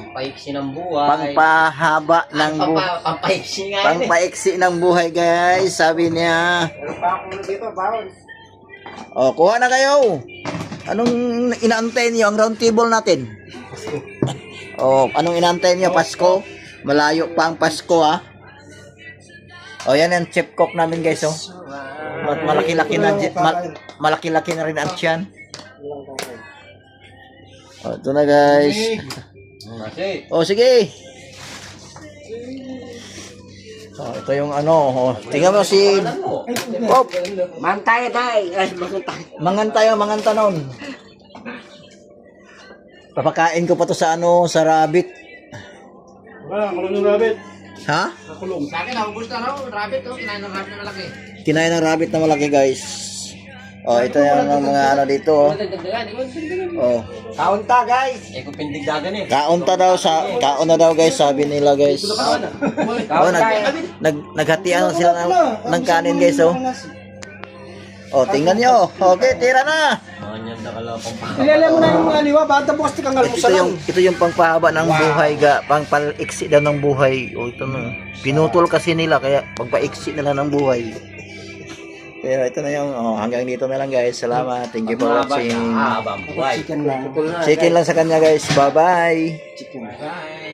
Pampaiksi ng buhay. Pangpahaba ng buhay. Pampaiksi nga yun eh. Pangpaiksi ng buhay, guys. Sabi niya. Meron pa ako dito, bawon. O, kuha na kayo. Anong inaantay niyo? Ang round table natin. O, anong inaantay niyo? Pasko? Malayo pa ang Pasko, ha? O, yan ang chip cook namin, guys, oh. Malaki-laki na, malaki-laki na rin ang tiyan. O, ito na, guys. O, sige. O, ito yung ano. O, tingnan mo si... Pop. Mantay, tay. Mangan tanon. Papakain ko pa to sa ano, sa rabbit. Kulong yung rabbit. Ha? Kulong. Sa akin, ako gusto raw, rabbit, oh. Kinain ng rabbit na malaki. Kinain ng rabbit na malaki, guys. Oh, ito yung mga ano dito, oh. Oh. Kaunta, guys. Eh, kung pindigdagan eh. Kaon na daw, guys, sabi nila, guys. Oh, naghatian na sila ng kanin, guys, oh. Oh, tingnan nyo. Okay, tira na. Manyan na kalapang pa. Ilala mo na yung mga liwa, bata bukas tikang almusal. Ito yung pangpahaba ng buhay, pangpaliksi daw ng buhay. Oh, ito na. Pinutol kasi nila, kaya pagpaiksi nila ng buhay. Pero ito na yung, hanggang dito na lang, guys. Salamat. Thank you for watching. Habang buhay. Chicken lang. Chicken lang sa kanya, guys. Bye-bye. Chicken. Bye.